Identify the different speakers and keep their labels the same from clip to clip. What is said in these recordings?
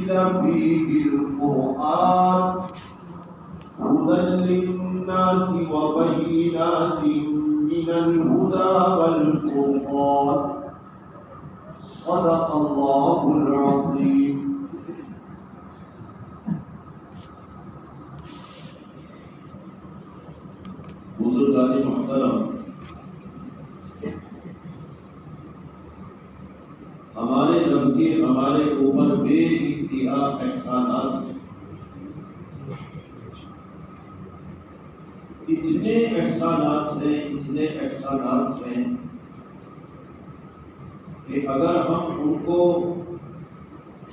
Speaker 1: أنزل فيه القرآن هدى للناس وبينات من الهدى والفرقان صدق الله العظيم. بزرگان محترم، ہمارے رب کے ہمارے اوپر بے انتہا احسانات ہیں. اتنے احسانات ہیں کہ اگر ہم ان کو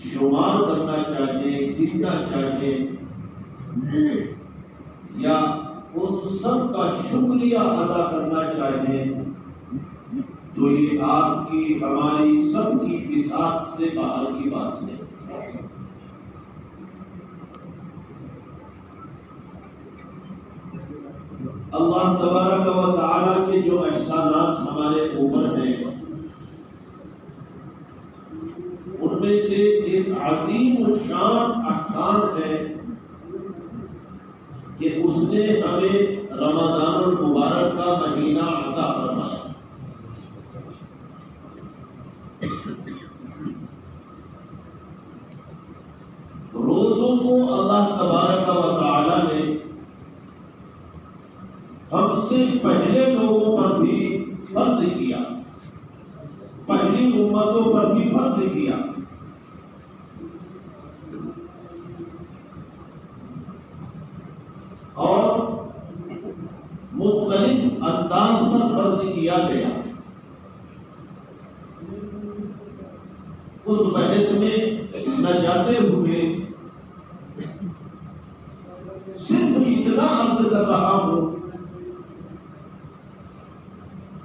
Speaker 1: شمار کرنا چاہیں، گننا چاہیں یا ان سب کا شکریہ ادا کرنا چاہیں تو یہ آپ کی ہماری سب کی بساط سے باہر کی بات ہے. اللہ تبارک و تعالی کے جو احسانات ہمارے اوپر ہیں ان میں سے ایک عظیم الشان احسان ہے کہ اس نے ہمیں رمضان المبارک کا مہینہ عطا فرمایا. روزوں کو اللہ تبارک و تعالی نے ہم سے پہلے لوگوں پر بھی فرض کیا، پہلی امتوں پر بھی فرض کیا. اور مختلف انداز پر فرض کیا گیا. اس بحث میں نہ جاتے ہوئے صرف اتنا عرض کر رہا ہوں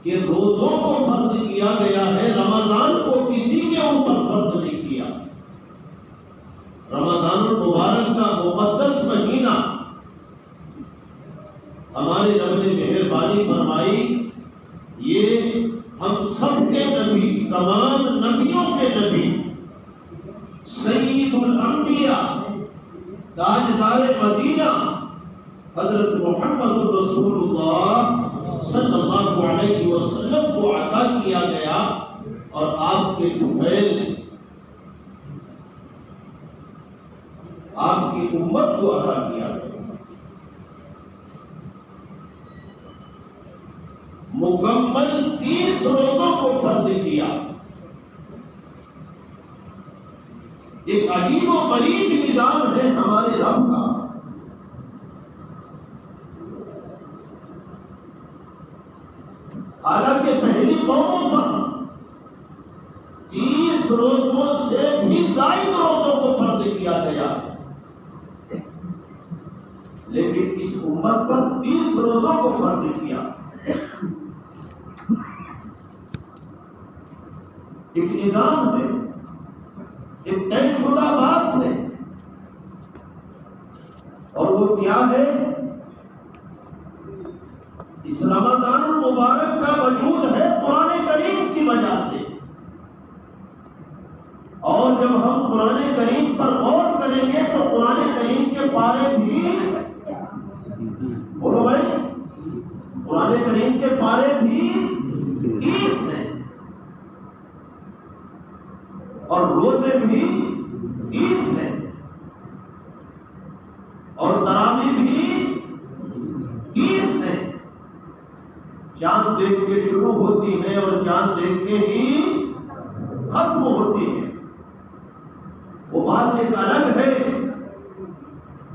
Speaker 1: کہ روزوں کو فرض کیا گیا ہے، رمضان کو کسی کے اوپر فرض نہیں کیا. رمضان المبارک کا مقدس مہینہ ہمارے رب نے مہربانی فرمائی، یہ ہم سب کے نبی، تمام نبیوں کے نبی، سید الانبیاء، تاجدار مدینہ حضرت محمد رسول اللہ صلی اللہ علیہ وسلم کو عطا کیا گیا اور آپ کے طفیل آپ کی امت کو عطا کیا گیا. مکمل 30 روزوں کو فرض کیا. ایک عجیب و غریب نظام ہے ہمارے رب کا. حالانکہ پہلی قوموں پر 30 روزوں سے بھی زائد روزوں کو فرض کیا گیا، لیکن اس امت پر 30 روزوں کو فرض کیا. ایک نظام ہے، ایک طے شدہ بات ہے، اور وہ کیا ہے؟ اس رمضان المبارک کا وجود ہے قرآن کریم کی وجہ سے. اور جب ہم قرآن کریم پر غور کریں گے تو قرآن کریم کے پارے بھی، بولو بھائی، قرآن کریم کے پارے بھی 30 ہیں اور روزے بھی 30 ہیں اور تراویح بھی 30 ہیں. چاند دیکھ کے شروع ہوتی ہے اور چاند دیکھ کے ہی ختم ہوتی ہے. وہ بات ایک الگ ہے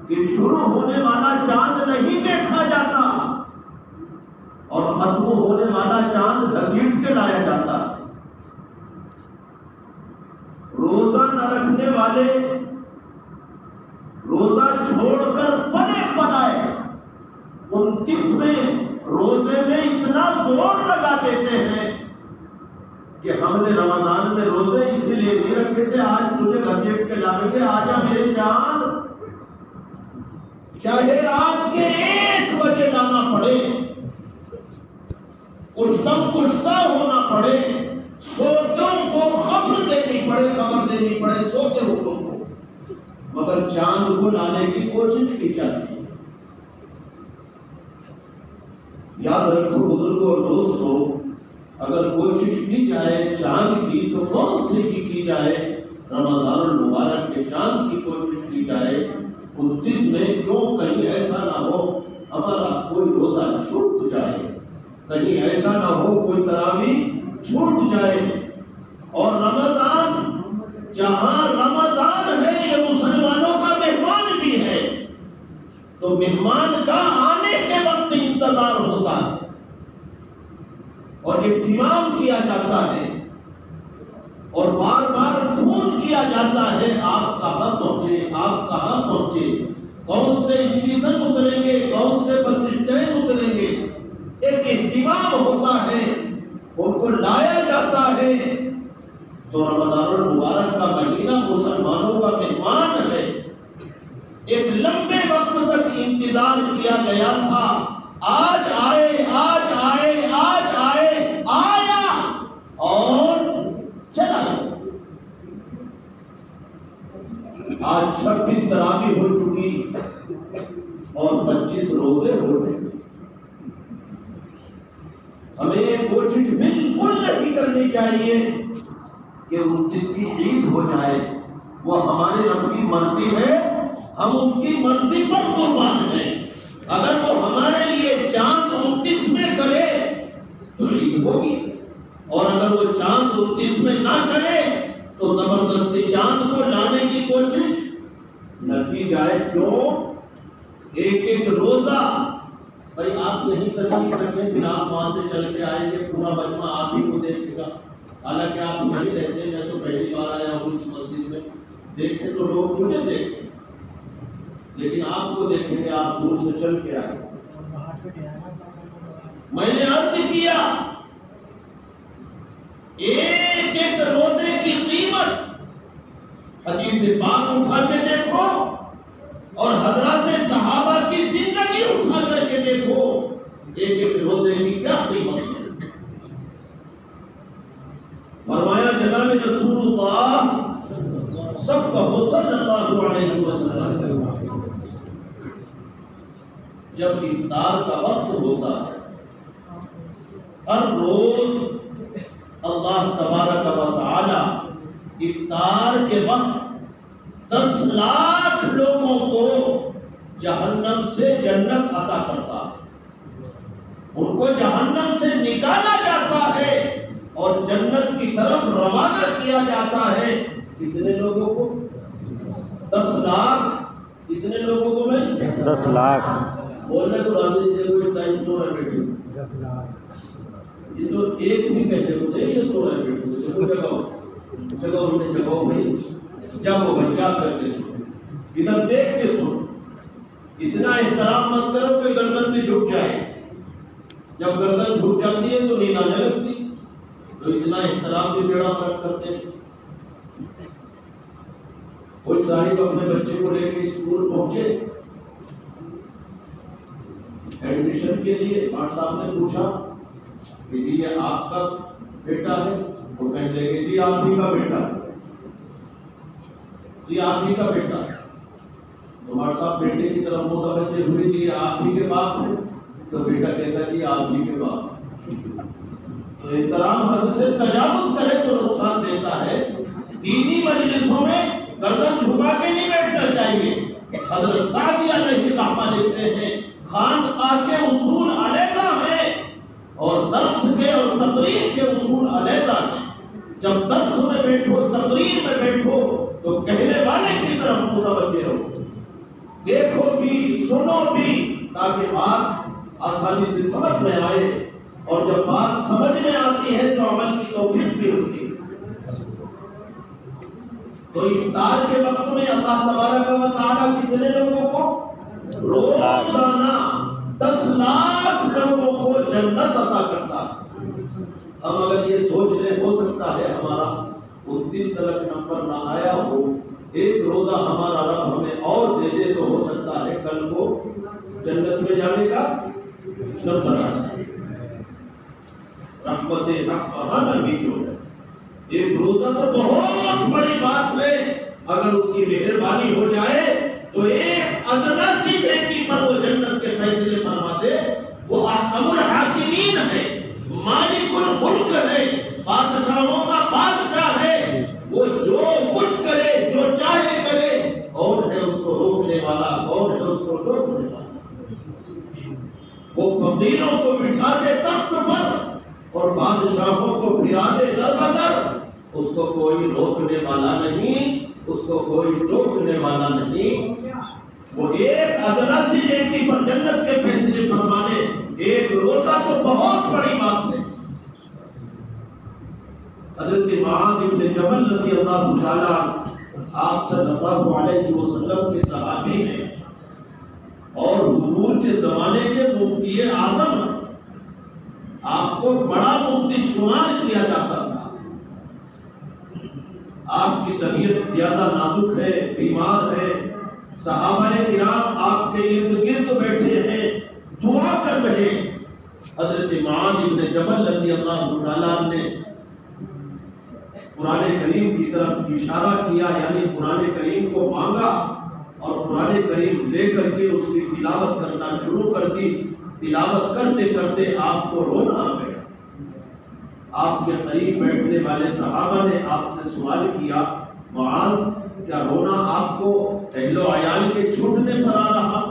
Speaker 1: کہ شروع ہونے والا چاند نہیں دیکھا جاتا اور ختم ہونے والا چاند گھسیٹ کے لایا جاتا. روزہ نہ رکھنے والے روزہ چھوڑ کر پلے پلائے 29ویں روزے میں اتنا زور لگا دیتے ہیں کہ ہم نے رمضان میں روزے اس لیے نہیں رکھے تھے، آج تجھے گھسیٹ کے لائیں گے، آجا میرے چاند، چاہے رات کے 1 بجے لانا پڑے، کشتہ ہونا پڑے، سوتوں کو خبر دینی پڑے، سوتے ہوئے کو مگر چاند کو لانے کی کوشش کی جاتی ہے۔ یاد رکھو بزرگوں اور دوستوں، اگر کوشش کی جائے چاند کی تو کون سی کی جائے؟ رمضان المبارک کے چاند کی کوشش کی جائے 29 میں، کیوں کہیں ایسا نہ ہو ہمارا کوئی روزہ چھوٹ جائے، کہیں ایسا نہ ہو کوئی تراویح چھوٹ جائے۔ اور رمضان، جہاں رمضان ہے یہ مسلمانوں کا مہمان بھی ہے، تو مہمان کا آنے کے وقت انتظار ہوتا ہے اور اہتمام کیا جاتا ہے اور بار بار فون کیا جاتا ہے، آپ کہاں پہنچے، آپ کہاں پہنچے، کون سے اسٹیشن اتریں گے، کون سے بس اسٹینڈ اتریں گے۔ ایک اہتمام ہوتا ہے، ان کو لایا جاتا ہے۔ تو رمضان المبارک کا مہینہ مسلمانوں کا مہمان ہے۔ ایک لمبے وقت تک انتظار کیا گیا تھا، آج آئے، آج آئے، آج آئے، آیا اور چلا گیا۔ آج 26 تراویح ہو چکی اور 25 روزے ہو چکے۔ ہمیں کوشش بالکل نہیں کرنی چاہیے کہ 29 کی عید ہو جائے، وہ ہمارے رب کی مرضی ہے، ہم اس کی مرضی پر قربان ہیں۔ اگر وہ ہمارے لیے چاند 29 میں کرے تو عید ہوگی، اور اگر وہ چاند 29 میں نہ کرے تو زبردستی چاند کو لانے کی کوشش نہ کی جائے۔ کیوں؟ ایک ایک روزہ، بھائی آپ یہیں تشریف رکھیں، پھر آپ وہاں سے چل کے آئیں گے، پورا مجمع آپ ہی کو دیکھے گا، حالانکہ آپ یہیں رہتے ہیں۔ میں تو پہلی بار آیا ہوں اس مسجد میں، دیکھیں تو لوگ مجھے دیکھیں، لیکن آپ کو دیکھیں گے، آپ دور سے چل کے آئے۔ میں نے عرض کیا ایک ایک روزے کی قیمت، حدیث پاک اٹھا کے دیکھو اور حضرات صحابہ کی زندگی اٹھا کر کے دیکھو، ایک ایک روزے کی کیا قیمت ہے۔ فرمایا جناب رسول اللہ سب کہو صلی اللہ علیہ وسلم، جب افطار کا وقت ہوتا ہے ہر روز اللہ تبارک و تعالی افطار کے وقت 10 لاکھ لوگوں کو جہنم سے جنت عطا کرتا ہے، ان کو جہنم سے نکالا جاتا ہے اور جنت کی طرف روانہ کیا جاتا ہے۔ کتنے لوگوں کو؟ 10 لاکھ۔ کتنے لوگوں کو؟ میں
Speaker 2: 10 لاکھ
Speaker 1: بولنے کو راضی تھے، کوئی سائنس ہو رہا ہے بیٹھے،
Speaker 2: 10 لاکھ
Speaker 1: یہ تو ایک بھی کہتے ہوتے یہ سو رہا ہے بیٹھے، جگاؤ جگاؤ انہیں جگاؤ بھائی، جاؤ بھائی، کیا کر کے سنو، ادھر دیکھ کے سنو، اتنا احترام مت کرو کہ گردن بھی جھک جائے، جب گردن جھک جاتی ہے تو نیند آنے لگتی، تو اتنا احترام بھی بیڑا فرق کرتے ہیں۔ کوئی صاحب اپنے بچے کو لے کے اسکول پہنچے، ایڈمیشن کے لیے ماسٹر صاحب نے پوچھا کہ جی یہ آپ کا بیٹا ہے؟ وہ کہنے لگے جی آپ ہی کا بیٹا ہے، جی آپ ہی کا بیٹا ہے۔ تو ماسٹر صاحب بیٹے کی طرف متوجہ ہوئے، جی آپ ہی کے باپ ہیں؟ تو بیٹا کہتا جی آپ ہی کے باپ۔ تو احترام حد سے تجاوز کرے تو نقصان دیتا ہے۔ دینی مجلسوں میں گردن جھکا کے نہیں بیٹھنا چاہیے۔ حضرت سعدی علیہ رحمہ لکھتے ہیں خانقاہ کے اصول علیحدہ ہیں اور درس کے اور تقریر کے اصول علیحدہ ہیں۔ جب درس میں بیٹھو، تقریر میں بیٹھو تو کہنے والے کی طرف متوجہ ہو، دیکھو بھی سنو بھی، تاکہ بات آسانی سے سمجھ میں آئے، اور جب بات سمجھ میں آتی ہے تو عمل کی توفیق بھی ہوتی ہے۔ تو افطار کے وقت میں اللہ تبارک و تعالیٰ کتنے لوگوں کو؟ روزانہ 10 لاکھ لوگوں کو جنت عطا کرتا ہے۔ ہم اگر یہ سوچ رہے، ہو سکتا ہے ہمارا 29 تک نمبر نہ آیا ہو، ایک روزہ ہمارا رب ہمیں اور دے دے تو ہو سکتا ہے کل کو جنت میں جانے کا نمبر آ جائے۔ رحمت رحمہ نبی جو ہے، ایک روزہ تو بہت بڑی بات ہے، اگر اس کی مہربانی ہو جائے تو ایک ادنا سی نیکی پر وہ جنت کے فیصلے فرما دے. وہ احکم الحاکمین ہے، مالک الملک ہے، بادشاہوں کا بادشاہ ہے. وہ جو کچھ کرے، جو چاہے کرے. کون ہے اس کو روکنے والا؟ کون ہے اس کو روکنے والا؟ وہ فقیروں کو بٹھا دے تخت پر اور بادشاہوں کو پھرا دے در بدر. اس کو کوئی روکنے والا نہیں، اس کو کوئی ٹوکنے والا نہیں. وہ ایک ادنا سی نیکی پر جنت کے فیصلے فرمانے. ایک روزہ تو بہت بڑی بات ہے. حضرت معاذ بن جبل رضی اللہ تعالیٰ آپ صلی اللہ علیہ وسلم کے صحابی ہیں اور حضور کے زمانے کے مفتی اعظم ہیں. آپ کو بڑا مفتی شمار کیا جاتا تھا. آپ کی طبیعت زیادہ نازک ہے، بیمار ہے. صحابہ کرام آپ کے ارد گرد بیٹھے ہیں، دعا کر رہے. حضرت معاذ بن جبل رضی اللہ تعالیٰ نے قرآن کریم کی طرف اشارہ کیا، یعنی قرآن کریم کو مانگا اور قرآن کریم لے کر کے اس کی تلاوت کرنا شروع کر دی. تلاوت کرتے کرتے آپ کو رونا آ گیا. آپ کے قریب بیٹھنے والے صحابہ نے آپ سے سوال کیا، معاذ کیا رونا آپ کو اہل و عیال کے چھوٹنے پر آ رہا،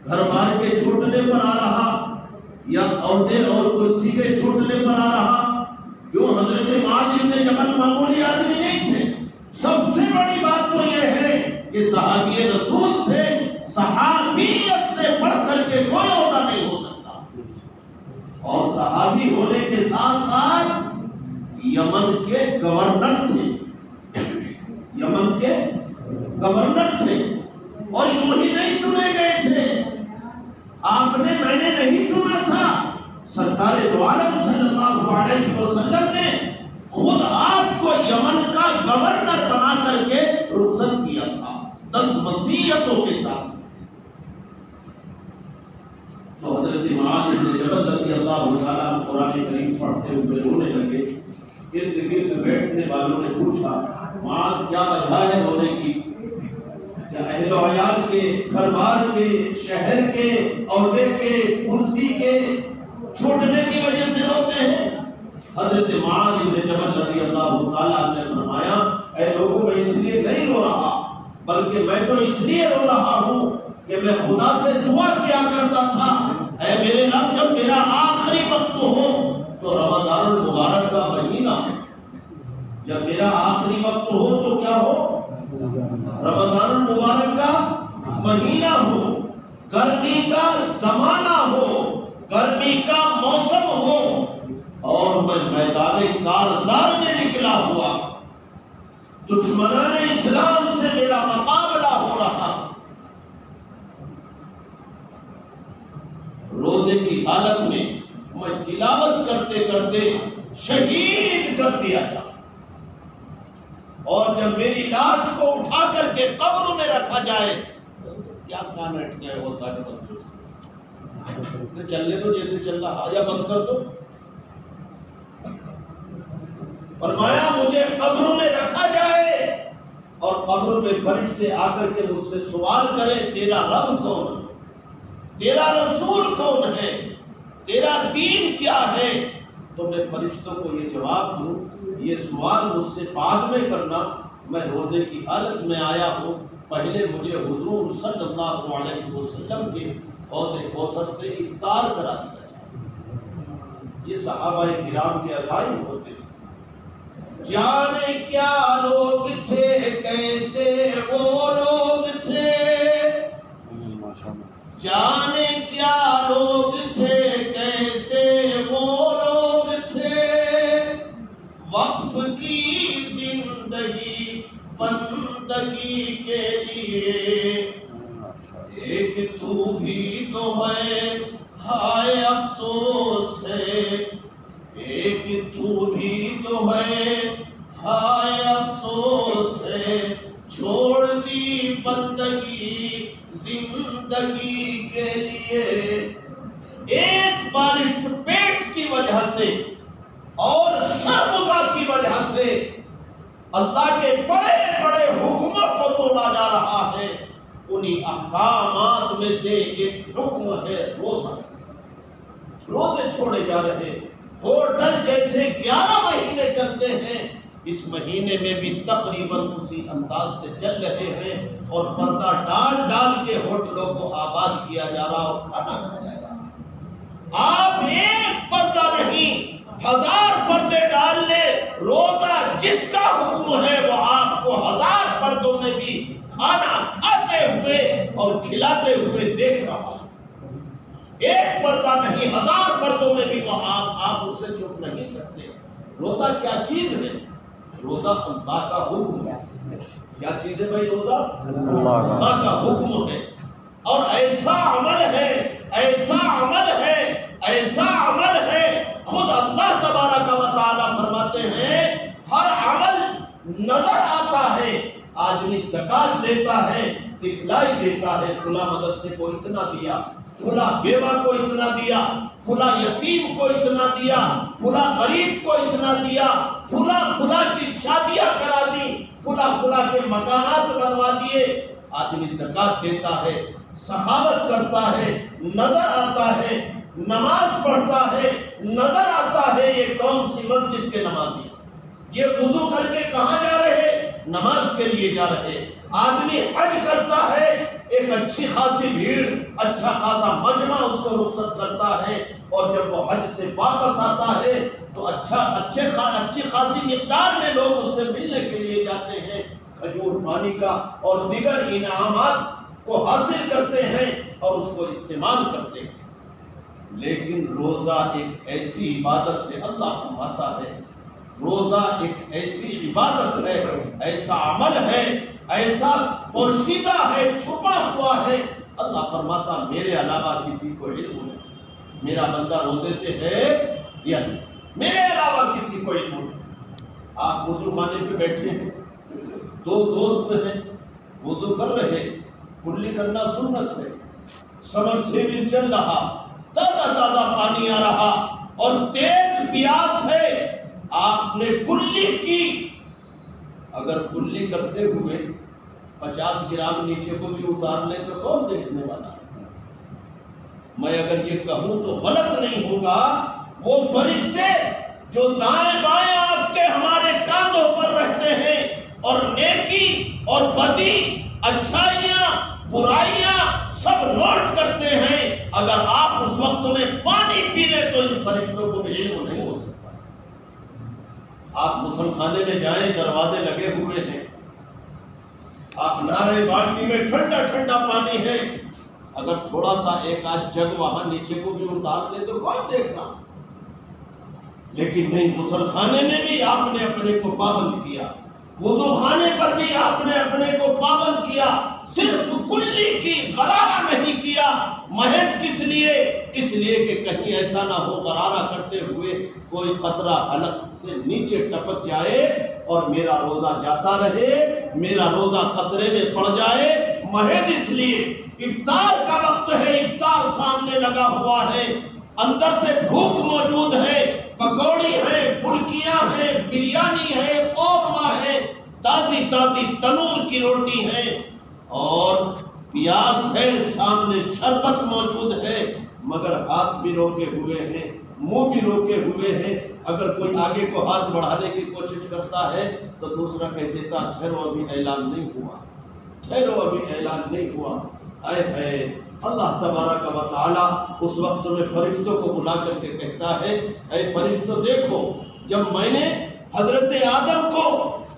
Speaker 1: گھر بار کے چھوٹنے پر آ رہا، یا عہدے اور کرسی کے چھوٹنے پر آ رہا؟ کیوں حضرت معاذ بن جبل معمولی آدمی نہیں تھے. سب سے بڑی بات تو یہ ہے کہ صحابی رسول تھے. صحابیت سے بڑھ کر کے کوئی عہدہ نہیں ہو سکتا. اور صحابی ہونے کے ساتھ ساتھ یمن کے گورنر تھے. یمن کے گورنر تھے اور یوں ہی نہیں چنے گئے تھے. آپ نے، میں نے نہیں چنا تھا. سرکار دو عالم صلی اللہ علیہ وسلم نے خود آپ کو یمن کا گورنر بنا کر کے رخصت کیا تھا 10 وصیتوں کے ساتھ. تو حضرت معاذ بن جبل رضی اللہ تعالیٰ قرآن کریم پڑھتے ہوئے رونے لگے. ارد گرد بیٹھنے والوں نے پوچھا، معاذ کیا وجہ ہے رونے کی؟ کیا اہل و عیال کے، گھر بار کے، شہر کے، عہدے کے، کرسی کے چھوٹنے کی وجہ سے روتے ہیں؟ حضرت معاذ بن جبل رضی اللہ تعالیٰ نے فرمایا، اے لوگوں، میں اس لیے نہیں رو رہا، بلکہ میں تو اس لیے رو رہا ہوں کہ میں خدا سے دعا کیا کرتا تھا، اے میرے رب، جب میرا آخری وقت ہو تو رمضان المبارک کا مہینہ، جب میرا آخری وقت ہو تو کیا ہو؟ رمضان المبارک کا مہینہ ہو، گرمی کا زمانہ ہو، گرمی کا موسم ہو، اور میں میدان کارزار میں نکلا ہوا، دشمنان اسلام سے میرا مقابلہ ہو رہا. روزے کی حالت میں میں تلاوت کرتے کرتے شہید کر دیا تھا. اور جب میری لاش کو اٹھا کر کے قبر میں رکھا جائے، کیا کان ہٹ گئے ہوتا ہے چلنے تو جیسے چل رہا، یا بند کر دو. فرمایا مجھے قبر میں رکھا جائے اور قبر میں فرشتے آ کر کے مجھ سے سوال کریں، تیرا رب کون ہے، تیرا رسول کون ہے، تیرا دین کیا ہے؟ تو میں فرشتوں کو یہ جواب دوں، یہ سوال مجھ سے بعد میں کرنا، میں روزے کی حالت میں آیا ہوں، پہلے مجھے حضور صلی اللہ علیہ وسلم کے حوض کوثر سے افطار کرا دیا. یہ صحابہ کرام کے عزائم ہوتے تھے. جانے کیا لوگ تھے، کیسے وہ لوگ تھے، جانے کیا لوگ تھے، کیسے وہ لوگ تھے، وقف کی زندگی بندگی کے لیے. ایک تو بھی تو ہے، ہائے افسوس ہے، ایک تو بھی تو ہے، ہائے افسوس ہے، چھوڑ دی بندگی زندگی کے لیے. ایک بارش پیٹ کی وجہ سے اور شرمگاہ کی وجہ سے اللہ کے بڑے بڑے حکموں کو توڑا جا رہا ہے، انہی احکامات میں سے ایک حکم ہے روزہ۔ روزے چھوڑے جا رہے، ہوٹل جیسے 11 مہینے چلتے ہیں، اس مہینے میں بھی تقریباً اسی انداز سے چل رہے ہیں، اور پردہ ڈال ڈال کے ہوٹلوں کو آباد کیا جا رہا اور کھانا کھایا جا رہا۔ آپ ایک پردہ نہیں 1000 پردے ڈال لے، روزہ جس کا حکم ہے وہ آپ کو 1000 پردوں میں بھی کھانا کھاتے ہوئے اور کھلاتے ہوئے دیکھ رہا ہے۔ ایک پردہ نہیں 1000 پردوں میں بھی وہ آپ اس سے چھپ نہیں سکتے۔ روزہ کیا چیز ہے؟ روزہ اللہ کا حکم ہے۔ کیا چیز ہے بھائی؟ روزہ اللہ کا حکم ہے، اور ایسا عمل ہے، ایسا عمل ہے، ایسا عمل ہے، خود اللہ تبارک و تعالیٰ فرماتے ہیں ہر عمل نظر آتا ہے۔ آدمی زکات دیتا ہے، دکھلائی دیتا ہے، فلاں مدرسے کو اتنا دیا، فلاں بیوہ کو اتنا دیا، فلاں یتیم کو اتنا دیا، فلاں غریب کو اتنا دیا، فلاں کی شادیاں کرا دی، فلاں کے مکانات بنوا دیے۔ آدمی زکات دیتا ہے، سخاوت کرتا ہے، نظر آتا ہے، نماز پڑھتا ہے، نظر آتا ہے یہ کون سی مسجد کے نمازی، یہ وضو کر کے کہاں جا رہے؟ نماز کے لیے جا رہے۔ آدمی حج کرتا ہے، ایک اچھی خاصی بھیڑ، اچھا خاصا مجمع اس کو رخصت کرتا ہے، اور جب وہ حج سے واپس آتا ہے تو اچھی خاصی مقدار میں لوگ اس سے ملنے کے لیے جاتے ہیں، کھجور پانی کا اور دیگر انعامات کو حاصل کرتے ہیں اور اس کو استعمال کرتے ہیں۔ لیکن روزہ ایک ایسی عبادت ہے، اللہ فرماتا ہے روزہ ایک ایسی عبادت ہے، ایسا عمل ہے، ایسا پوشیدہ ہے، چھپا ہوا ہے۔ اللہ فرماتا میرے علاوہ کسی کو علم نہیں، میرا بندہ روزے سے ہے یا نہیں، میرے علاوہ کسی کو علم نہیں۔ آپ وضو خانے پہ بیٹھے ہیں، دو دوست ہیں، وضو کر رہے، کلی کرنا سنت ہے، سمر سیول چل رہا، تازہ پانی آ رہا اور تیز پیاس ہے، آپ نے کلی کی۔ اگر کلی کرتے ہوئے 50 گرام نیچے کو بھی اتار لیں تو کون دیکھنے والا ہے؟ میں اگر یہ کہوں تو غلط نہیں ہوگا، وہ فرشتے جو دائیں بائیں آپ کے ہمارے کاندھوں پر رہتے ہیں اور نیکی اور بدی، اچھائیاں برائیاں سب نوٹ کرتے ہیں، اگر آپ اس وقت میں پانی پی لیں تو ان فرشتوں کو بھی علم نہیں ہو سکتا۔ آپ غسل خانے میں جائیں، دروازے لگے ہوئے ہیں، آپ نارے بالٹی میں ٹھنڈا ٹھنڈا پانی ہے، اگر تھوڑا سا ایک آدھ جگ وہاں نیچے کو بھی اتار لے تو کون دیکھنا؟ لیکن نہیں، غسل خانے میں بھی آپ نے اپنے کو پابند کیا، وضو خانے پر بھی آپ نے اپنے کو پابند کیا، صرف کلی کی غرارہ نہیں کیا۔ محض کس لیے؟ اس لیے کہ کہیں ایسا نہ ہو غرارہ کرتے ہوئے کوئی قطرہ حلق سے نیچے ٹپک جائے اور میرا روزہ جاتا رہے، میرا روزہ خطرے میں پڑ جائے۔ محض اس لیے افطار کا وقت ہے، افطار سامنے لگا ہوا ہے، اندر سے بھوک موجود ہے، پکوڑی ہے، پھلکیاں ہیں، بریانی ہے، قورمہ ہے، تازی تنور کی روٹی ہے اور پیاس ہے، سامنے شربت موجود ہے، مگر ہاتھ بھی روکے ہوئے ہیں، منہ بھی روکے ہوئے ہیں۔ اگر کوئی آگے کو ہاتھ بڑھانے کی کوشش کرتا ہے تو دوسرا کہہ دیتا ٹھہرو ابھی اعلان نہیں ہوا، ٹھہرو ابھی اعلان نہیں ہوا۔ اے اللہ تبارک و تعالیٰ اس وقت میں فرشتوں کو بلا کر کے کہتا ہے، اے فرشتوں دیکھو، جب میں نے حضرت آدم کو،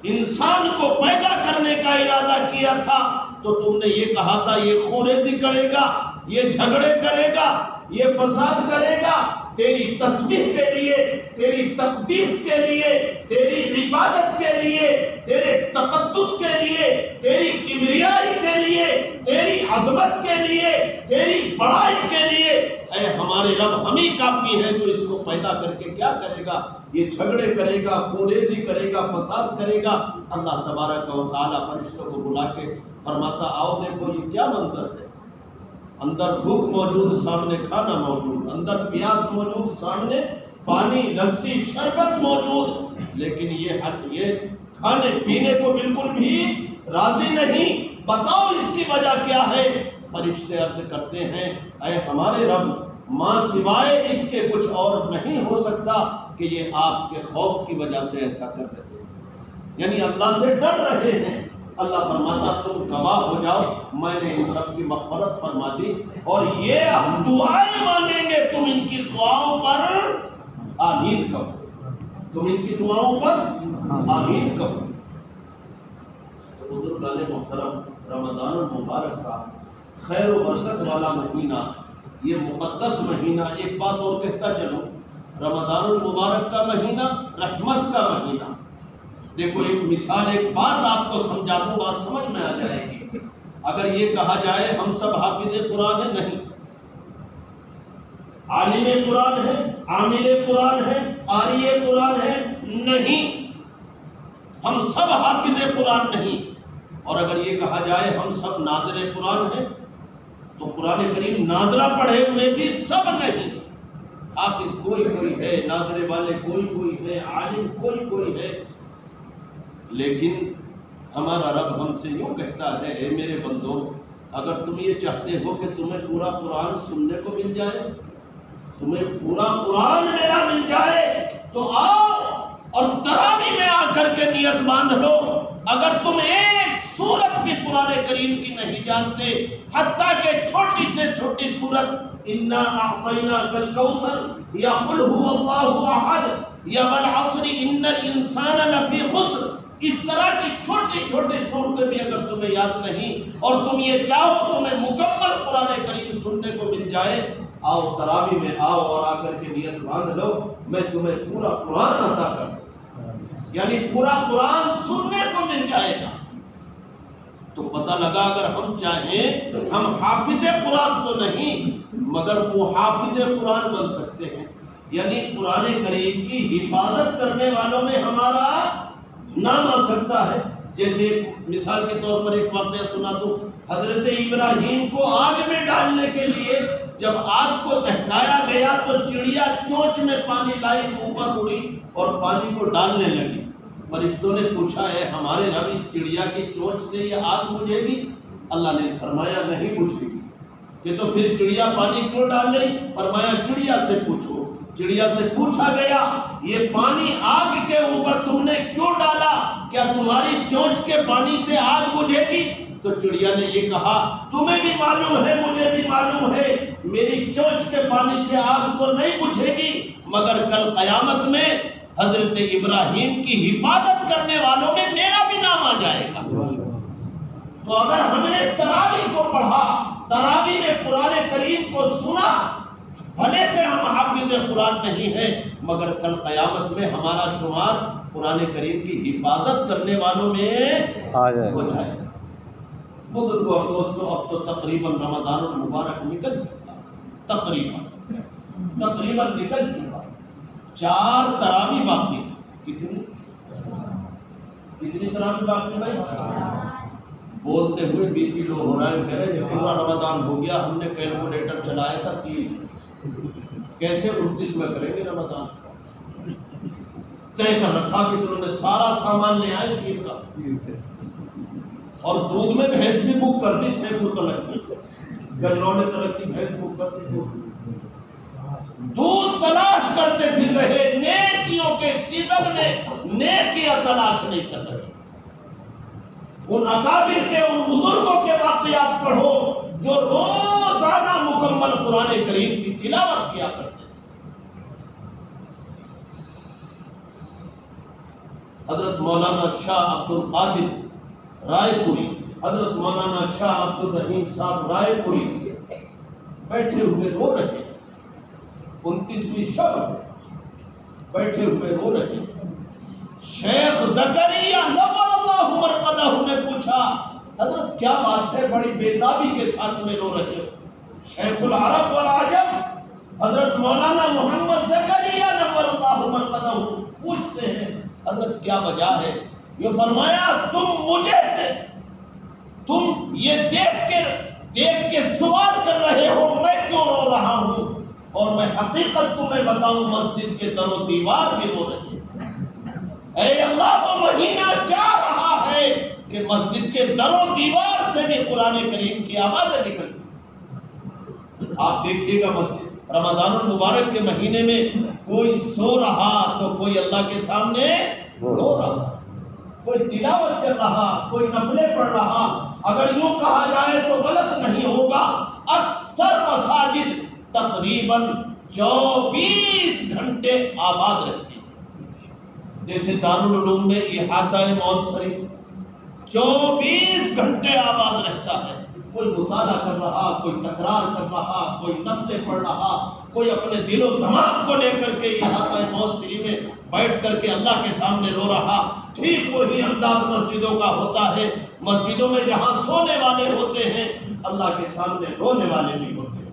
Speaker 1: انسان کو پیدا کرنے کا ارادہ کیا تھا تو تم نے یہ کہا تھا یہ خوریزی کرے گا، یہ جھگڑے کرے گا، یہ فساد کرے گا، تیری تسبیح کے لیے، تیری تقدیس کے لیے، تیری عبادت کے لیے، تیرے تقدس کے لیے، تیری کبریائی کے لیے، تیری عظمت کے لیے، تیری بڑائی کے لیے۔ اے ہمارے رب ہم ہی کافی ہیں، تو اس کو پیدا کر کے کیا کرے گا؟ یہ جھگڑے کرے گا، خوریزی کرے گا، فساد کرے گا۔ اللہ تبارک و تعالیٰ فرشتوں کو بلا کے فرماتا آؤ دیکھو یہ کیا منظر ہے، اندر بھوک موجود، سامنے کھانا موجود، اندر پیاس موجود، سامنے پانی، لسی، شربت موجود، لیکن یہ کھانے پینے کو بالکل بھی راضی نہیں، بتاؤ اس کی وجہ کیا ہے؟ فرشتے عرض کرتے ہیں اے ہمارے رب، ماں سوائے اس کے کچھ اور نہیں ہو سکتا کہ یہ آپ کے خوف کی وجہ سے ایسا کر رہے ہیں، یعنی اللہ سے ڈر رہے ہیں۔ اللہ فرماتا تم گواہ ہو جاؤ، میں نے ان سب کی مغفرت فرما دی، اور یہ دعائیں مانگیں گے، تم ان کی دعاؤں پر آمین کہو، تم ان کی دعاؤں پر آمین کہو۔ بزرگان محترم، رمضان المبارک کا خیر و برکت والا مہینہ، یہ مقدس مہینہ، ایک بات اور کہتا چلوں، رمضان المبارک کا مہینہ رحمت کا مہینہ۔ دیکھو ایک مثال، ایک بات آپ کو سمجھا دوں، بات سمجھ میں آ جائے گی۔ اگر یہ کہا جائے ہم سب حافظ قرآن ہیں، نہیں، عالم قرآن ہے، عامل قرآن ہے، قاری قرآن ہے، نہیں، ہم سب حافظ قرآن نہیں۔ اور اگر یہ کہا جائے ہم سب ناظر قرآن ہیں، تو قرآن کریم ناظرہ پڑھے ہوئے بھی سب نہیں، حافظ کوئی کوئی ہے، ناظرے والے کوئی کوئی ہے، عالم کوئی کوئی ہے۔ لیکن ہمارا رب ہم سے یوں کہتا ہے اے میرے بندو، اگر تم یہ چاہتے ہو کہ تمہیں پورا قرآن سننے کو مل جائے، تمہیں پورا قرآن میرا مل جائے، تو آؤ اور تراویح میں آ کر کے نیت باندھ لو۔ اگر تم ایک سورت بھی قرآن کریم کی نہیں جانتے، حتیٰ کہ چھوٹی سے چھوٹی سورت انا اعطیناک الکوثر یا قل هو اللہ احد یا والعصر ان الانسان لفی خسر، اس طرح کی چھوٹی چھوٹی صورتیں بھی اگر تمہیں یاد نہیں، اور تم یہ چاہو تمہیں مکمل قرآن کریم سننے کو مل جائے، آؤ تراویح میں آؤ اور آ کر کے نیت باندھ لو، میں تمہیں پورا قرآن عطا کر دوں، یعنی پورا قرآن سننے کو مل جائے گا۔ تو پتہ لگا اگر ہم چاہیں، ہم حافظ قرآن تو نہیں مگر وہ حافظ قرآن بن سکتے ہیں، یعنی قرآن کریم کی حفاظت کرنے والوں میں ہمارا نام آ سکتا ہے۔ جیسے مثال کے طور پر ایک واقعہ سنا تو، حضرت ابراہیم کو آگ میں ڈالنے کے لیے جب آگ کو دہکایا گیا تو چڑیا چونچ میں پانی لائی، اوپر اڑی اور پانی کو ڈالنے لگی۔ فرشتوں نے پوچھا ہے ہمارے رب، اس چڑیا کی چونچ سے یہ آگ بجھے گی؟ اللہ نے فرمایا نہیں بجھے گی۔ کہ تو پھر چڑیا پانی کیوں ڈال رہی؟ فرمایا چڑیا سے پوچھو۔ چڑیا سے پوچھا گیا یہ پانی آگ کے اوپر تم نے کیوں ڈالا؟ کیا تمہاری چونچ کے پانی سے آگ بجھے گی؟ تو چڑیا نے یہ کہا تمہیں بھی معلوم ہے مجھے بھی معلوم ہے، میری چونچ کے پانی سے آگ تو نہیں بجھے گی، مگر کل قیامت میں حضرت ابراہیم کی حفاظت کرنے والوں میں میرا بھی نام آ جائے گا۔ تو اگر ہم نے تراویح کو پڑھا، تراویح میں قرآن کریم کو سنا، بھلے سے ہم حافظ قرآن نہیں ہیں مگر کل قیامت میں ہمارا شمار قرآن کریم کی حفاظت کرنے والوں میں ہو جائے گا۔ بزرگوں اور دوستوں، اب تو تقریباً رمضان المبارک نکل چکا، تقریباً نکل چکا، 4 تراویح باقی۔ کتنی تراویح باقی بھائی؟ بولتے ہوئے بی پی لو ہو رہا ہے، کہہ رہے پورا رمضان ہو گیا، ہم نے کیلکولیٹر چلایا تھا 30، کیسے 29 میں کریں گے رمضان؟ طے کر رکھا کہ انہوں نے سارا سامان لے آئے شیر کا، اور دودھ میں بھینس بھی بک کر دی، تھے گجروں نے ترقی بھینس بک کر دی، دودھ تلاش کرتے پھر رہے، نیکیوں کے سیزن میں نیکیاں تلاش نہیں کر رہے۔ ان اکابر کے، ان بزرگوں کے واقعات پڑھو جو روزانہ مکمل قرآن کریم کی تلاوت کیا کرتے تھے۔ حضرت مولانا شاہ عبد القادر رائے پوری، حضرت مولانا شاہ عبد الرحیم صاحب رائے پوری بیٹھے ہوئے رو رہے، 29ویں شب بیٹھے ہوئے رو رہے۔ شیخ زکریا نور اللہ مرقدہ نے پوچھا حضرت کیا بات ہے، بڑی بیتابی کے ساتھ میں رو رہے ہو؟ شیخ العرب والعجم حضرت مولانا محمد زکریا نور اللہ مرقدہ پوچھتے ہیں حضرت کیا وجہ ہے؟ یہ فرمایا تم یہ دیکھ کے سوال کر رہے ہو میں کیوں رو رہا ہوں، اور میں حقیقت تمہیں بتاؤں مسجد کے در و دیوار بھی رو رہے ہیں۔ اے اللہ وہ مہینہ جا رہا ہے کہ مسجد کے در و دیوار سے بھی قرآن کریم کی آوازیں نکلتی. آپ دیکھیے گا مسجد رمضان المبارک کے مہینے میں کوئی سو رہا تو کوئی اللہ کے سامنے رو رہا، کوئی تلاوت کر رہا، کوئی نفلیں پڑھ رہا. اگر یوں کہا جائے تو غلط نہیں ہوگا، اکثر مساجد تقریباً 24 گھنٹے آباد رہتی ہیں. جیسے دارالعلوم میں احاطہ موت شریف 24 گھنٹے آباد رہتا ہے. کوئی مطالعہ کر رہا، کوئی تکرار کر رہا، کوئی نفلیں پڑھ رہا، کوئی اپنے دل و دماغ کو لے کر کے احاطہ موت شریف میں بیٹھ کر کے اللہ کے سامنے رو رہا. ٹھیک وہی انداز مسجدوں کا ہوتا ہے. مسجدوں میں جہاں سونے والے ہوتے ہیں اللہ کے سامنے رونے والے بھی ہوتے ہیں.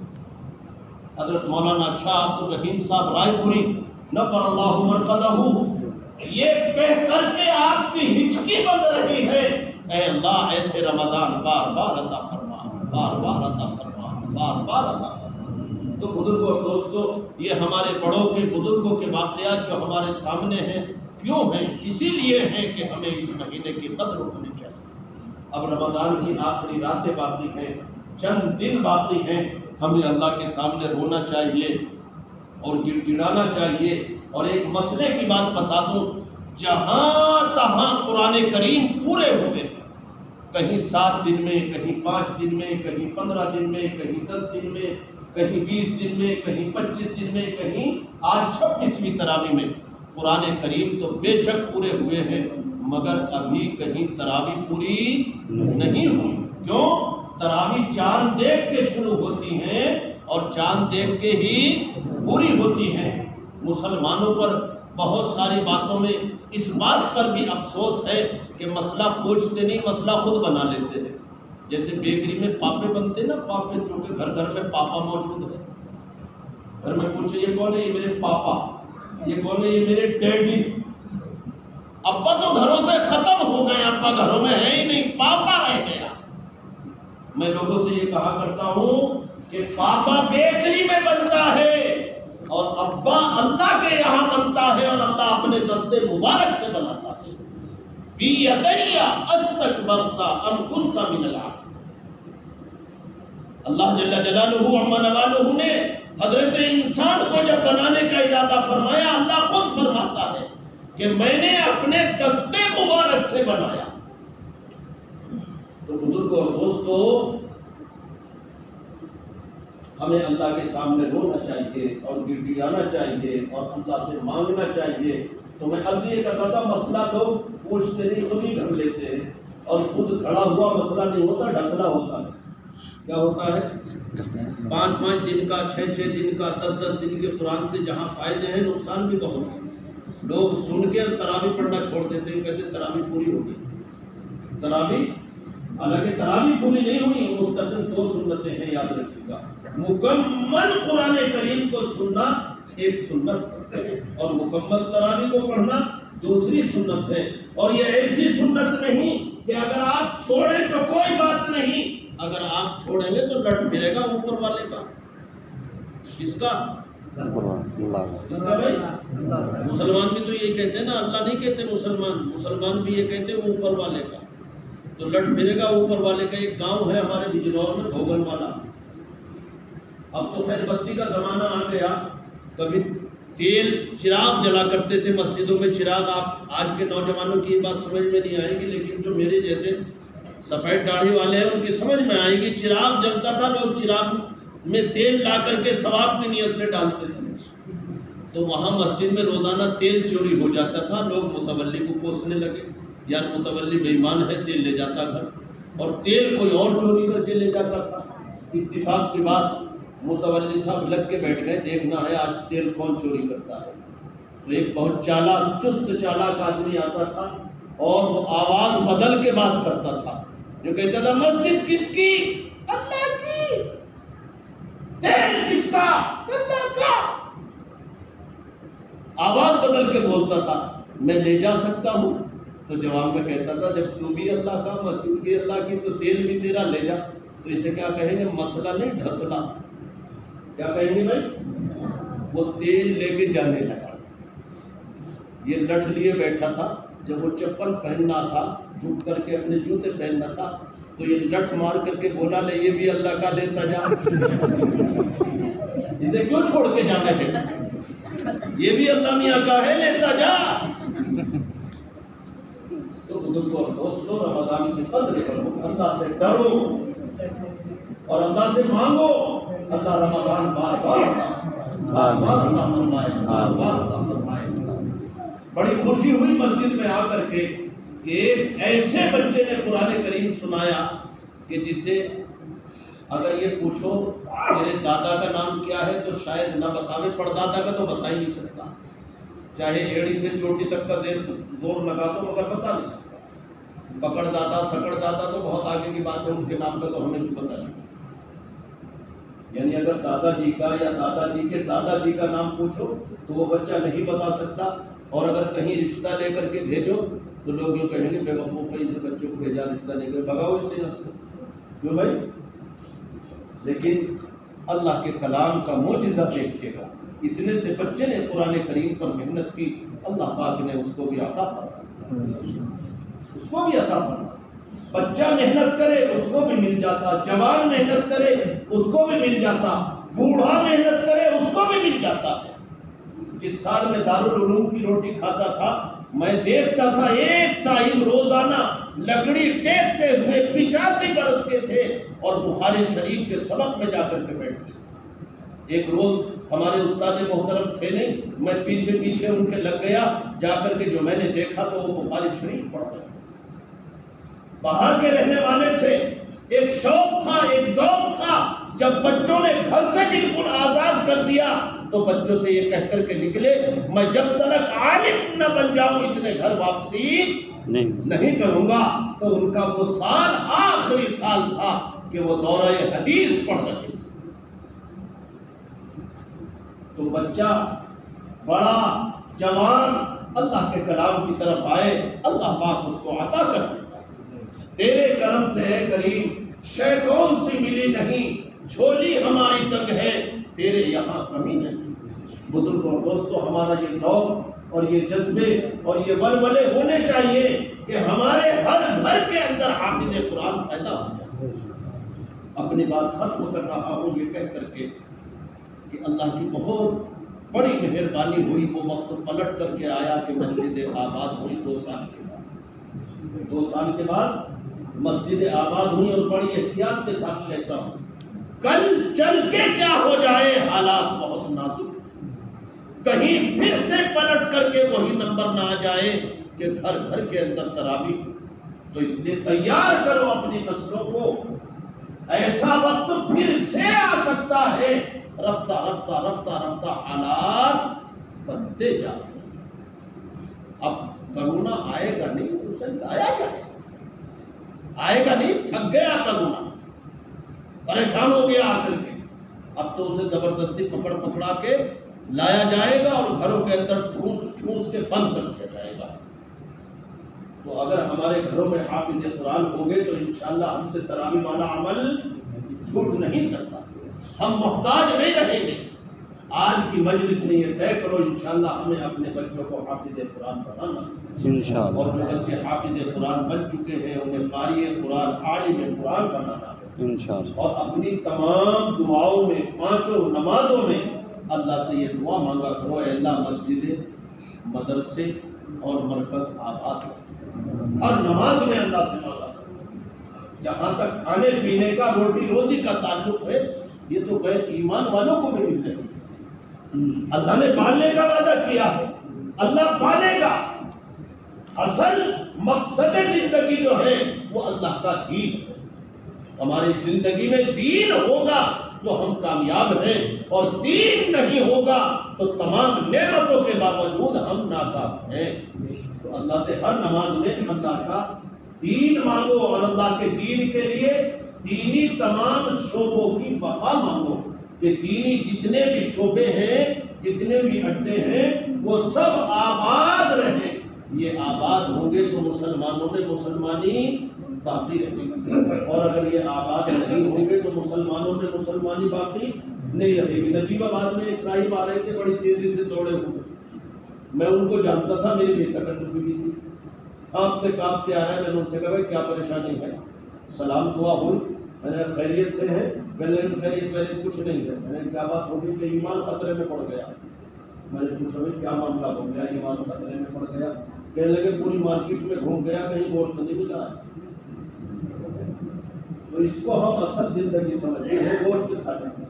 Speaker 1: حضرت مولانا شاہ عبد الرحیم صاحب رائے پوری نفر اللہ مرقدہ یہ کہہ کر کے آپ کی ہچکی بند رہی ہے، اے اللہ ایسے رمضان بار بار عطا فرما، بار بار عطا فرما، بار بار عطا فرما. تو بزرگوں اور دوستو، یہ ہمارے بڑوں کے بزرگوں کے واقعات جو ہمارے سامنے ہیں کیوں ہیں؟ اسی لیے ہیں کہ ہمیں اس مہینے کی قدر ہونی چاہیے. اب رمضان کی آخری راتیں باقی ہیں، چند دن باقی ہیں. ہمیں اللہ کے سامنے رونا چاہیے اور گڑ گڑانا چاہیے. اور ایک مسئلے کی بات بتا دوں، جہاں تہاں قرآن کریم پورے ہوئے، کہیں 7 دن میں، کہیں 5 دن میں، کہیں 15 دن میں، کہیں 10 دن میں، کہیں 20 دن میں، کہیں 25 دن میں، کہیں آج 26ویں تراویح میں. قرآن کریم تو بے شک پورے ہوئے ہیں، مگر ابھی کہیں تراویح پوری نہیں ہوئی. کیوں؟ تراویح چاند دیکھ کے شروع ہوتی ہیں اور چاند دیکھ کے ہی پوری ہوتی ہیں. مسلمانوں پر بہت ساری باتوں میں اس بات پر بھی افسوس ہے کہ مسئلہ پوچھتے نہیں، مسئلہ خود بنا لیتے ہیں. جیسے بیکری میں پاپے بنتے نا، پاپے جو کہ گھر گھر میں پاپا موجود ہے. گھر میں پوچھے یہ کون ہے؟ یہ میرے پاپا. یہ کون ہے؟ یہ میرے ڈیڈی. ابا تو گھروں سے ختم ہو گئے، ابا گھروں میں ہے ہی نہیں، پاپا رہ گیا. میں لوگوں سے یہ کہا کرتا ہوں کہ پاپا بیکری میں بنتا ہے اور ابا اللہ کے یہاں بنتا ہے، اور اللہ اپنے دستے مبارک سے بناتا ہے. بیدیا استکبرت ام کنت من العالین. اللہ جل جلالہ عما نوالہ نے حضرت انسان کو جب بنانے کا ارادہ فرمایا، اللہ خود فرماتا ہے کہ میں نے اپنے دستے مبارک سے بنایا. تو بزرگوں اور دوستو، ہمیں اللہ کے سامنے رونا چاہیے اور گڑ گڑانا چاہیے اور اللہ سے مانگنا چاہیے. تو میں اب یہ کہتا تھا، مسئلہ لوگ پوچھتے نہیں، خود ہی کر لیتے ہیں، اور خود کھڑا ہوا مسئلہ نہیں ہوتا، ڈھکنا ہوتا ہے. کیا ہوتا ہے؟ 5 دن کا، 6 دن کا، 10 دن کے قرآن سے جہاں فائدے ہیں، نقصان بھی بہت ہے. لوگ سن کے تراویح پڑھنا چھوڑ دیتے ہیں، کہتے تراویح پوری ہوگی. تراویح حالانکہ تراویح پوری نہیں ہوئی، مستقل 2 سنتیں ہیں، یاد رکھیے گا. مکمل قرآن کریم کو سننا ایک سنت ہے، اور مکمل تراویح کو پڑھنا دوسری سنت ہے. اور یہ ایسی سنت نہیں کہ اگر آپ چھوڑیں تو کوئی بات نہیں، اگر آپ چھوڑیں گے تو لٹ پھرے گا اوپر والے کا. کس کا؟ کس کا بھائی؟ مسلمان بھی تو یہ کہتے ہیں نا، اللہ نہیں کہتے مسلمان بھی یہ کہتے ہیں اوپر والے کا. تو لٹ پھرے گا اوپر والے کا. ایک گاؤں ہے ہمارے بجنور میں، بھوگن والا. اب تو خیر بتی کا زمانہ آ گیا. کبھی تیل چراغ جلا کرتے تھے مسجدوں میں، چراغ. آپ آج کے نوجوانوں کی بات سمجھ میں نہیں آئے گی، لیکن جو میرے جیسے سفید داڑھی والے ہیں ان کی سمجھ میں آئے گی. چراغ جلتا تھا، لوگ چراغ میں تیل لا کر کے ثواب کی نیت سے ڈالتے تھے. تو وہاں مسجد میں روزانہ تیل چوری ہو جاتا تھا. لوگ متولی کو کوسنے لگے، یار متولی بے ایمان ہے، تیل لے جاتا گھر، اور تیل کوئی اور چوری کر کے لے جاتا تھا. اتفاق کی بات، متولی صاحب لگ کے بیٹھ گئے، دیکھنا ہے آج تیل کون چوری کرتا ہے. تو ایک بہت چالاک، چست چالاک آدمی آتا تھا اور وہ آواز بدل کے بات کرتا تھا، جو کہتا تھا مسجد کس کی؟ اللہ کی. تیل کس کا؟ اللہ کا. آواز بدل کے بولتا تھا. میں لے جا سکتا ہوں؟ تو جواب میں کہتا تھا جب تو بھی اللہ کا، مسجد بھی اللہ کی، تو تیل بھی تیرا، لے جا. تو اسے کیا کہیں گے؟ مسئلہ نہیں، ڈھسلا. کیا کہیں گے بھائی؟ وہ تیل لے کے جانے لگا. یہ لٹھ لیے بیٹھا تھا، جب وہ چپل پہننا تھا جھک کر کے اپنے جوتے پہننا تھا تو یہ لٹھ مار کر کے بولا لے یہ بھی اللہ کا دیتا جا، اسے کیوں چھوڑ کے جانا ہے، یہ بھی اللہ میاں کا ہے، لیتا جا۔ تو بزرگوں اور دوستوں، رمضان کی قدر کرو، اللہ سے ڈرو اور اللہ سے مانگو، اللہ رمضان بار بار عطا فرمائے۔ بڑی خوشی ہوئی مسجد میں آ کر کے کہ ایک ایسے بچے نے قرآن کریم سنایا کہ جسے اگر یہ پوچھو میرے دادا کا نام کیا ہے تو شاید نہ بتاوے، پردادا کا تو بتا ہی نہیں سکتا، چاہے ایڑی سے چوٹی تک کا زور لگا دو مگر بتا نہیں سکتا۔ پکڑ دادا، سکڑ دادا تو بہت آگے کی بات ہے، ان کے نام کا تو ہمیں بھی پتہ نہیں۔ یعنی اگر دادا جی کا یا دادا جی کے دادا جی کا نام پوچھو تو وہ بچہ نہیں بتا سکتا، اور اگر کہیں رشتہ لے کر کے بھیجو تو لوگ یوں کہیں گے بے وقوف ہے، اس بچے کو بھیجا رشتہ لے کر، بھگاؤ اس سے یہاں سے، کیوں بھائی؟ لیکن اللہ کے کلام کا معجزہ دیکھیے گا، اتنے سے بچے نے قرآن کریم پر محنت کی، اللہ پاک نے اس کو بھی عطا فرمایا، اس کو بھی عطا فرمایا۔ بچہ محنت کرے اس کو بھی مل جاتا، جوان محنت کرے اس کو بھی مل جاتا، بوڑھا محنت کرے اس کو بھی مل جاتا ہے۔ جس سال میں دارالعلوم کی روٹی کھاتا تھا میں دیکھتا تھا ایک صاحب روزانہ لکڑی ٹیکتے ہوئے 85 برس کے تھے اور بخاری شریف کے سبق میں جا کر کے بیٹھتے تھے۔ ایک روز ہمارے استاد محترم تھے نہیں، میں پیچھے پیچھے ان کے لگ گیا، جا کر کے جو میں نے دیکھا تو وہ بخاری شریف پڑھ رہے، باہر کے رہنے والے تھے، ایک شوق تھا، ایک ذوق تھا۔ جب بچوں نے گھر سے بالکل آزاد کر دیا تو بچوں سے یہ کہہ کر کے نکلے میں جب تک عالم نہ بن جاؤں اتنے گھر واپسی نہیں کروں گا۔ تو ان کا وہ سال آخری سال تھا کہ وہ دورہ حدیث پڑھ رہے تھے۔ تو بچہ بڑا جوان اللہ کے کلام کی طرف آئے، اللہ پاک اس کو عطا کر دیتا ہے۔ تیرے کرم سے ہے کریم، شے کون سی ملی نہیں، جھولی ہماری تنگ ہے، تیرے یہاں کمی نہیں۔ بزرگوں اور دوستوں، ہمارا یہ ذوق اور یہ جذبے اور یہ ولولے ہونے چاہیے کہ ہمارے ہر گھر کے اندر حافظ قرآن پیدا ہو جائے۔ اپنی بات ختم کر رہا ہوں یہ کہہ کر کے کہ اللہ کی بہت بڑی مہربانی ہوئی، وہ وقت پلٹ کر کے آیا کہ مسجد آباد ہوئی 2 سال کے بعد۔ 2 سال کے بعد مسجد آباد ہوئی، اور بڑی احتیاط کے ساتھ کہتا ہوں کل چل کے کیا ہو جائے، حالات بہت نازک، کہیں پھر سے پلٹ کر کے وہی نمبر نہ آ جائے کہ گھر گھر کے اندر تراویح۔ تو اس لیے تیار کرو اپنی نسلوں کو، ایسا وقت پھر سے آ سکتا ہے۔ رفتہ رفتہ رفتہ رفتہ حالات بنتے جا رہے ہیں۔ اب کرونا آئے گا نہیں، اسے لایا جائے، آئے گا نہیں، تھک گیا کرونا، پریشان ہو گیا آ کر کے، اب تو اسے زبردستی پکڑا کے لایا جائے گا اور گھروں کے اندر ٹھوس کے بند کر دیا جائے گا۔ تو اگر ہمارے گھروں میں حافظ قرآن ہوں گے تو انشاءاللہ ہم سے تراویح والا عمل چھوٹ نہیں سکتا، ہم محتاج نہیں رہیں گے۔ آج کی مجلس میں یہ طے کرو انشاءاللہ ہمیں اپنے بچوں کو حافظ قرآن بنانا انشاءاللہ، اور جو بچے حافظ قرآن بن چکے ہیں انہیں قاری قرآن، عالم قرآن بنانا انشاءاللہ، اور اپنی تمام دعاؤں میں 5 نمازوں میں اللہ سے یہ دعا مانگا کرو، اے اللہ مسجد، مدرسے اور مرکز آباد ہو۔ ہر نماز میں اللہ سے مانگا کرو۔ جہاں تک کھانے پینے کا، روٹی روزی کا تعلق ہے، یہ تو غیر ایمان والوں کو بھی مل رہی ہے۔ اللہ نے پالنے کا وعدہ کیا ہے، اللہ پالے گا۔ اصل مقصد زندگی جو ہے وہ اللہ کا دین ہے۔ ہماری زندگی میں دین ہوگا تو ہم کامیاب ہیں، اور دین نہیں ہوگا تو تمام نعمتوں کے باوجود ہم ناکام ہیں۔ تو اللہ سے ہر نماز میں اللہ کا دین مانگو، اور اللہ کے دین کے لیے دینی تمام شعبوں کی بقا مانگو کہ دینی جتنے بھی شعبے ہیں، جتنے بھی اڈے ہیں، وہ سب آباد رہیں۔ یہ آباد ہوں گے تو مسلمانوں میں مسلمانی باقی رہے گی، اور اگر یہ آباد نہیں ہوں گے تو مسلمانوں میں مسلمانی باقی نہیں رہے گی۔ نجیب آباد میں ایک صاحب آ رہے تھے، بڑی تیزی سے دوڑے ہوئے، میں ان کو جانتا تھا، میری بے تکلفی بھی تھی، کانپتے کانپتے آ رہے ہیں، میں نے ان سے کہا بھائی کیا پریشانی ہے؟ سلام دعا ہوئی، میں نے خیریت سے ہے؟ کہنے لگے خیریت ویریت کچھ نہیں ہے۔ میں نے کیا بات ہوگی؟ کہ ایمان خطرے میں پڑ گیا۔ میں نے پوچھا بھائی کیا معاملہ ہو گیا؟ ایمان خطرے میں پڑ گیا؟ کہنے لگے پوری مارکیٹ میں گھوم گیا، کہیں گوشت نہیں ملا۔ تو اس کو ہم اصل زندگی سمجھتے ہیں، گوشت کھانے کی۔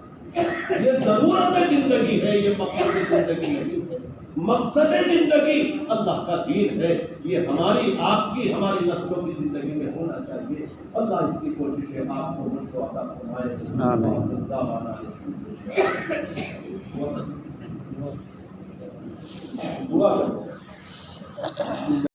Speaker 1: یہ ضرورت زندگی ہے، یہ مقصد زندگی نہیں ہے۔ مقصد زندگی اللہ کا دین ہے، یہ ہماری آپ کی ہماری نسلوں کی زندگی میں ہونا چاہیے۔ اللہ اس کی کوششیں آپ کو مجھ کو عطا فرمائے۔ دعا کرو۔